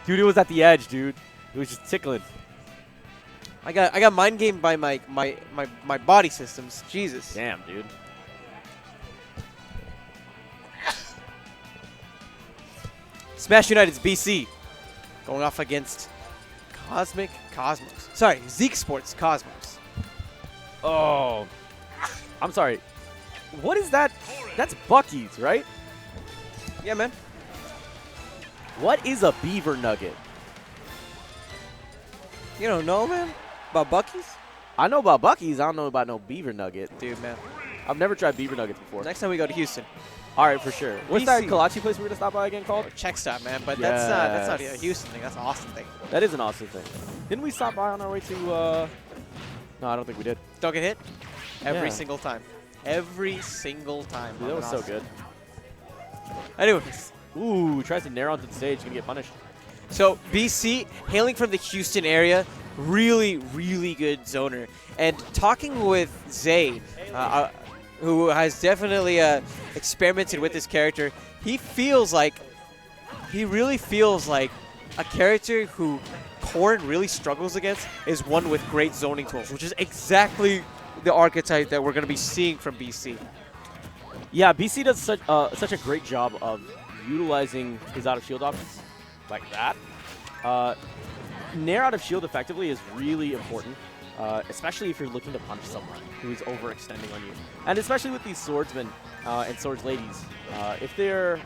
Dude, it was at the edge, dude. It was just tickling. I got mind gamed by my body systems. Jesus. Damn, dude. Smash United's BC going off against Cosmos. Sorry, ZekEsports Cosmos. Oh. I'm sorry. What is that? That's Bucky's, right? Yeah, man. What is a beaver nugget? You don't know, man? About Bucky's? I know about Bucky's. I don't know about no beaver nugget. Dude, man. I've never tried beaver nuggets before. Next time we go to Houston. All right, for sure. What's that kolache place we're going to stop by again called? Check stop, man. But Yes. that's not a Houston thing. That's an Austin thing. That is an awesome thing. Didn't we stop by on our way to, No, I don't think we did. Don't get hit? Every Yeah. single time. Every single time. Dude, that was so good. Anyways. Ooh, tries to narrow onto the stage. Going to get punished. So BC, hailing from the Houston area, really, really good zoner. And talking with Zay, who has definitely experimented with this character, he really feels like a character who Corrin really struggles against is one with great zoning tools, which is exactly the archetype that we're going to be seeing from BC. Yeah, BC does such a great job of utilizing his out of shield options like that. Nair out of shield effectively is really important, especially if you're looking to punish someone who is overextending on you. And especially with these swordsmen and swords ladies, if they're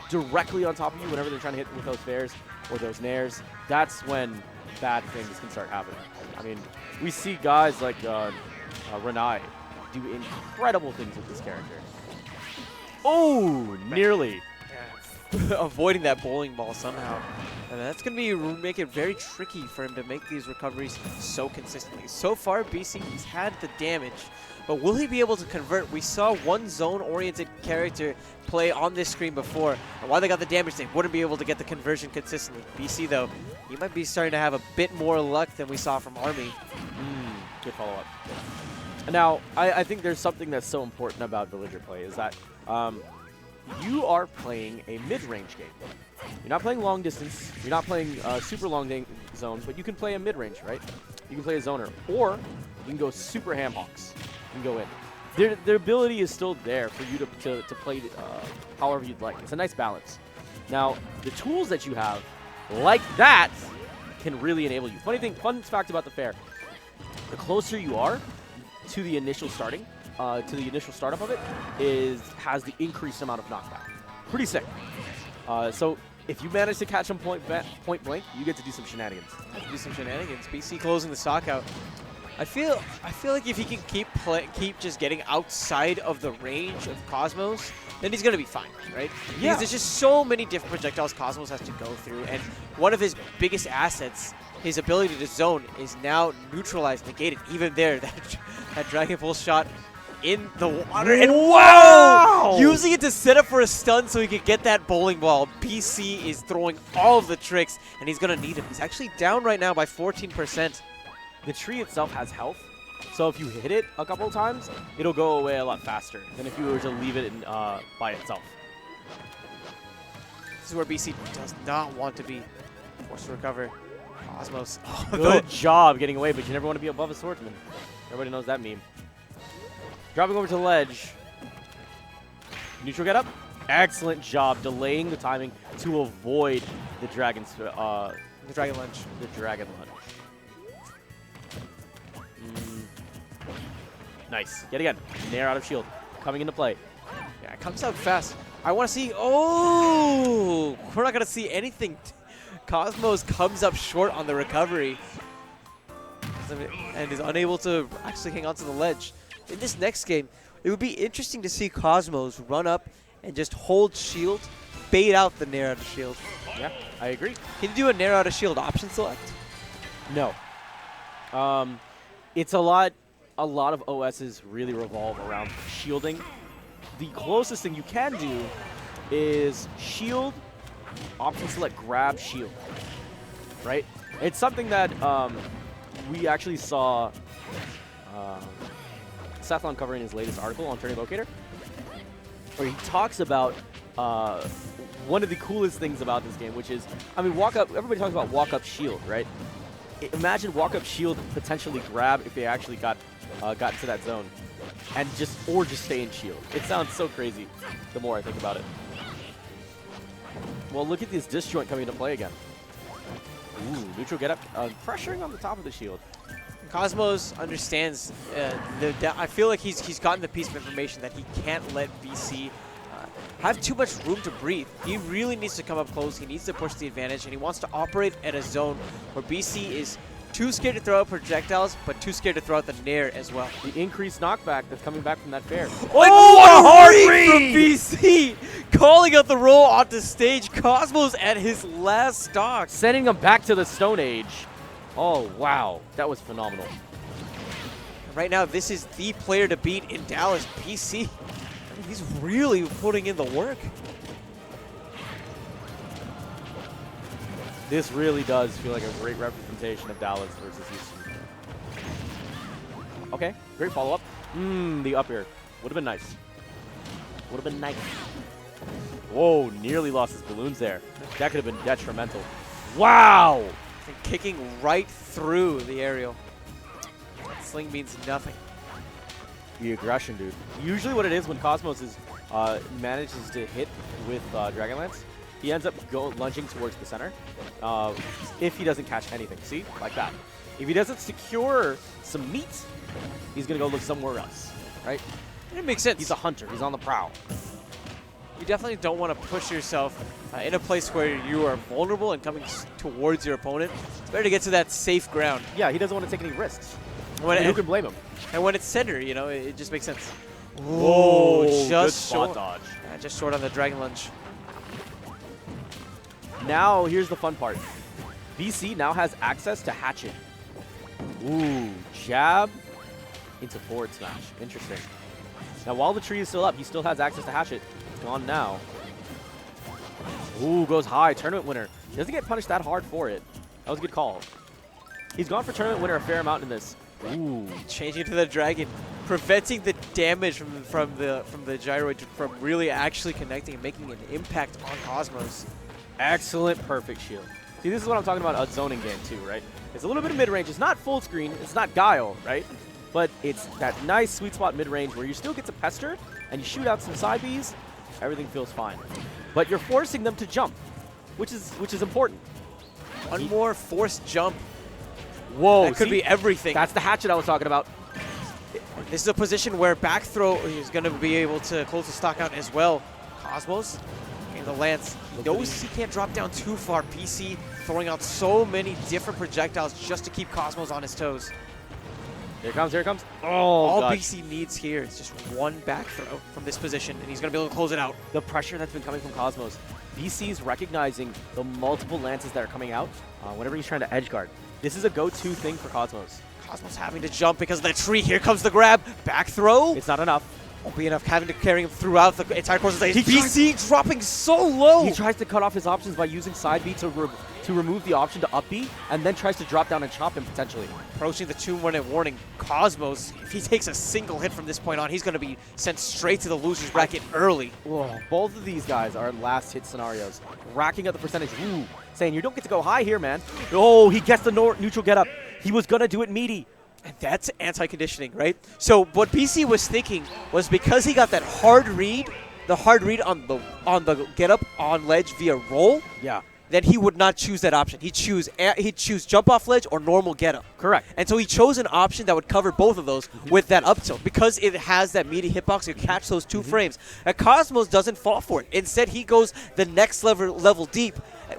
directly on top of you whenever they're trying to hit with those fairs or those nairs, that's when bad things can start happening. I mean, we see guys like Renai do incredible things with this character. Oh, nearly. Avoiding that bowling ball somehow. And that's going to make it very tricky for him to make these recoveries so consistently. So far, BC, he's had the damage, but will he be able to convert? We saw one zone-oriented character play on this screen before, and while they got the damage, they wouldn't be able to get the conversion consistently. BC, though, he might be starting to have a bit more luck than we saw from Army. Good follow-up. Now, I think there's something that's so important about villager play is that you are playing a mid-range game. You're not playing long distance. You're not playing super long zones, but you can play a mid-range, right? You can play a zoner, or you can go super ham hawks. You can go in. Their ability is still there for you to play however you'd like. It's a nice balance. Now, the tools that you have, like that, can really enable you. Fun fact about the fair: the closer you are to the initial starting, to the initial startup of it, has the increased amount of knockback. Pretty sick. So if you manage to catch them point blank, you get to do some shenanigans. BC closing the stock out. I feel like if he can keep just getting outside of the range of Cosmos, then he's gonna be fine, right? Yeah. Because there's just so many different projectiles Cosmos has to go through, and one of his biggest assets, his ability to zone, is now neutralized, negated. Even there, that Dragon Pulse shot in the water, and wow! Using it to set up for a stun so he could get that bowling ball. BC is throwing all of the tricks, and he's gonna need him. He's actually down right now by 14%. The tree itself has health, so if you hit it a couple of times, it'll go away a lot faster than if you were to leave it by itself. This is where BC does not want to be. Forced to recover. Cosmos. Oh, Good job getting away, but you never want to be above a swordsman. Everybody knows that meme. Dropping over to the ledge. Neutral get up. Excellent job delaying the timing to avoid the dragon lunge. The dragon lunge. The dragon lunge. Nice. Yet again, Nair out of shield coming into play. Yeah, it comes out fast. I want to see. Oh, we're not gonna see anything. Cosmos comes up short on the recovery and is unable to actually hang on to the ledge. In this next game, it would be interesting to see Cosmos run up and just hold shield, bait out the Nair out of shield. Yeah, I agree. Can you do a Nair out of shield option select? No. It's a lot of OSs really revolve around shielding. The closest thing you can do is shield, option select, grab, shield, right? It's something that we actually saw Sathlon covering his latest article on Turning Locator, where he talks about one of the coolest things about this game, which is, I mean, walk up. Everybody talks about walk up shield, right? Imagine walk up shield potentially grab if they actually got into that zone, and just stay in shield. It sounds so crazy the more I think about it. Well, look at this disjoint coming into play again. Ooh, neutral get up, pressuring on the top of the shield. Cosmos understands. I feel like he's gotten the piece of information that he can't let BC have too much room to breathe. He really needs to come up close. He needs to push the advantage, and he wants to operate at a zone where BC is too scared to throw out projectiles, but too scared to throw out the nair as well. The increased knockback that's coming back from that fair. Oh, what a hard read from BC! Calling out the roll onto stage. Cosmos at his last stock. Sending him back to the Stone Age. Oh, wow. That was phenomenal. Right now, this is the player to beat in Dallas. BC, I mean, he's really putting in the work. This really does feel like a great representation of Dallas versus Houston. Okay, great follow-up. The up air. Would have been nice. Would have been nice. Whoa, nearly lost his balloons there. That could have been detrimental. Wow! And kicking right through the aerial. Sling means nothing. The aggression, dude. Usually what it is when Cosmos is manages to hit with Dragonlance, he ends up lunging towards the center if he doesn't catch anything. See? Like that. If he doesn't secure some meat, he's going to go look somewhere else, right? It makes sense. He's a hunter. He's on the prowl. You definitely don't want to push yourself in a place where you are vulnerable and coming towards your opponent. It's better to get to that safe ground. Yeah, he doesn't want to take any risks. Who can blame him? And when it's center, you know, it just makes sense. Whoa, just good spot short. dodge. Yeah, just short on the Dragon Lunge. Now, here's the fun part. BC now has access to Hatchet. Ooh, jab into forward smash. Interesting. Now, while the tree is still up, he still has access to Hatchet. On now. Ooh, goes high. Tournament winner. He doesn't get punished that hard for it. That was a good call. He's gone for tournament winner a fair amount in this. Ooh. Changing to the dragon, preventing the damage from the gyroid from really actually connecting and making an impact on Cosmos. Excellent, perfect shield. See, this is what I'm talking about, a zoning game too, right? It's a little bit of mid-range. It's not full screen. It's not Guile, right? But it's that nice sweet spot mid-range where you still get to pester and you shoot out some side Bs. Everything feels fine. But you're forcing them to jump, which is important. One more forced jump. Whoa, that could be everything. That's the hatchet I was talking about. This is a position where back throw is going to be able to close the stock out as well. Cosmos and the Lance. He knows he can't drop down too far. BC throwing out so many different projectiles just to keep Cosmos on his toes. Here it comes, here it comes. Oh, all gosh. BC needs here is just one back throw from this position, and he's going to be able to close it out. The pressure that's been coming from Cosmos. BC's recognizing the multiple lances that are coming out whenever he's trying to edge guard. This is a go-to thing for Cosmos. Cosmos having to jump because of that tree. Here comes the grab. Back throw. It's not enough. Won't be enough. Having to carry him throughout the entire course of the stage. BC dropping so low. He tries to cut off his options by using side B to remove the option to up B, and then tries to drop down and chop him potentially. Approaching the 2-minute warning. Cosmos, if he takes a single hit from this point on, he's going to be sent straight to the loser's bracket early. Whoa, both of these guys are last hit scenarios. Racking up the percentage. Ooh, saying you don't get to go high here, man. Oh, he gets the neutral get up. He was going to do it meaty. And that's anti-conditioning, right? So what BC was thinking was because he got that hard read, the hard read on the get up on ledge via roll, yeah, then he would not choose that option. He'd choose jump off ledge or normal get up. Correct. And so he chose an option that would cover both of those with that up tilt because it has that meaty hitbox. You catch those two frames. And Cosmos doesn't fall for it. Instead, he goes the next level deep,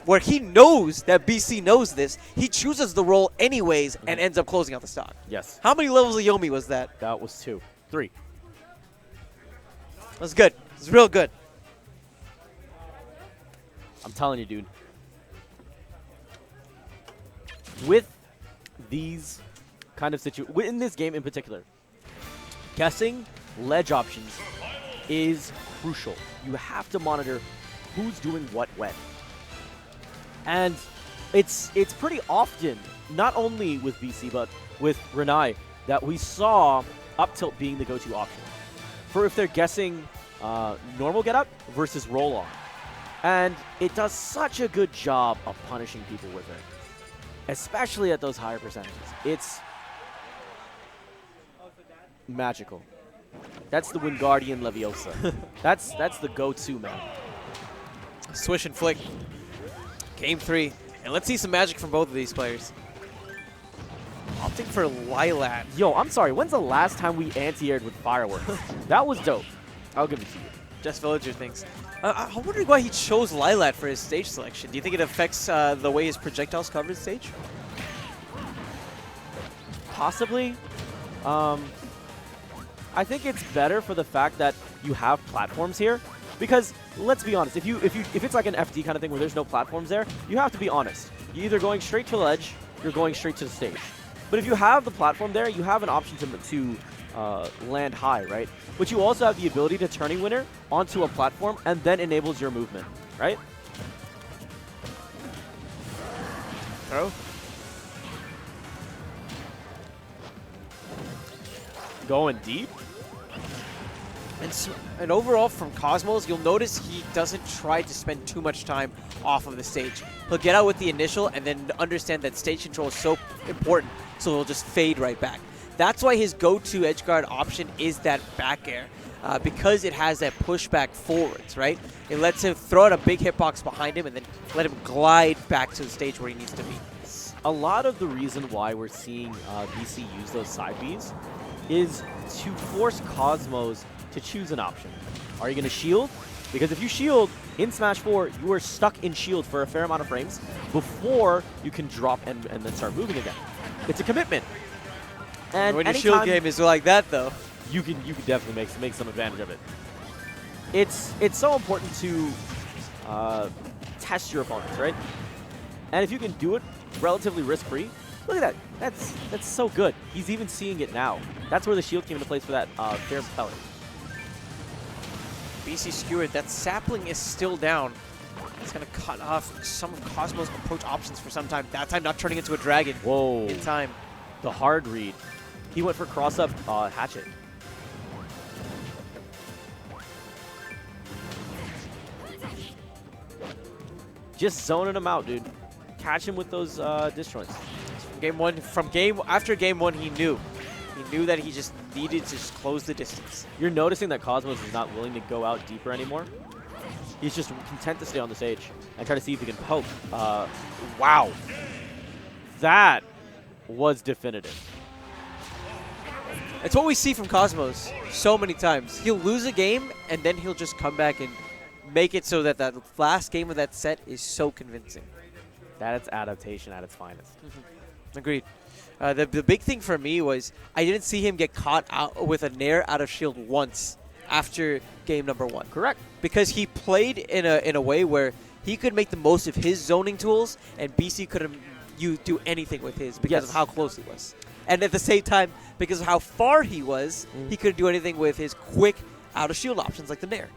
where he knows that BC knows this. He chooses the roll anyways and ends up closing out the stock. Yes. How many levels of Yomi was that? That was 2. 3. That was good. It was real good. I'm telling you, dude. With these kind of situations, in this game in particular, guessing ledge options is crucial. You have to monitor who's doing what when. And it's pretty often, not only with BC, but with Renai, that we saw up tilt being the go-to option. For if they're guessing normal get up versus roll on. And it does such a good job of punishing people with it, especially at those higher percentages. It's magical. That's the Wingardium Leviosa. that's the go-to, man. Swish and flick. Game 3. And let's see some magic from both of these players. Opting for Lylat. Yo, I'm sorry. When's the last time we anti-aired with fireworks? That was dope. I'll give it to you. Just Villager things. I'm wondering why he chose Lylat for his stage selection. Do you think it affects the way his projectiles cover the stage? Possibly. I think it's better for the fact that you have platforms here, because let's be honest, if it's like an FD kind of thing where there's no platforms there, you have to be honest. You're either going straight to the ledge, you're going straight to the stage. But if you have the platform there, you have an option to land high, right? But you also have the ability to turning winner onto a platform and then enables your movement, right? Throw. Going deep. And overall from Cosmos, you'll notice he doesn't try to spend too much time off of the stage. He'll get out with the initial and then understand that stage control is so important, so he'll just fade right back. That's why his go-to edgeguard option is that back air, because it has that pushback forwards, right? It lets him throw out a big hitbox behind him and then let him glide back to the stage where he needs to be. A lot of the reason why we're seeing BC use those side Bs is to force Cosmos to choose an option. Are you going to shield? Because if you shield in Smash 4, you are stuck in shield for a fair amount of frames before you can drop and then start moving again. It's a commitment. And when your shield game is like that, though, you can definitely make some advantage of it. It's so important to test your opponents, right? And if you can do it relatively risk-free, look at that. That's so good. He's even seeing it now. That's where the shield came into place for that fair propeller. BC skewered. That sapling is still down. It's going to cut off some of Cosmos' approach options for some time. That time not turning into a dragon. Whoa. In time. The hard read. He went for cross-up hatchet. Just zoning him out, dude. Catch him with those disjoints. After game one, he knew. He knew that he just needed to just close the distance. You're noticing that Cosmos is not willing to go out deeper anymore. He's just content to stay on the stage and try to see if he can poke. Wow. That was definitive. It's what we see from Cosmos so many times. He'll lose a game, and then he'll just come back and make it so that that last game of that set is so convincing. That's adaptation at its finest. Agreed. The big thing for me was I didn't see him get caught out with a nair out of shield once after game number 1. Correct. Because he played in a way where he could make the most of his zoning tools, and BC couldn't do anything with his because of how close he was. And at the same time, because of how far he was, he couldn't do anything with his quick out of shield options like the nair.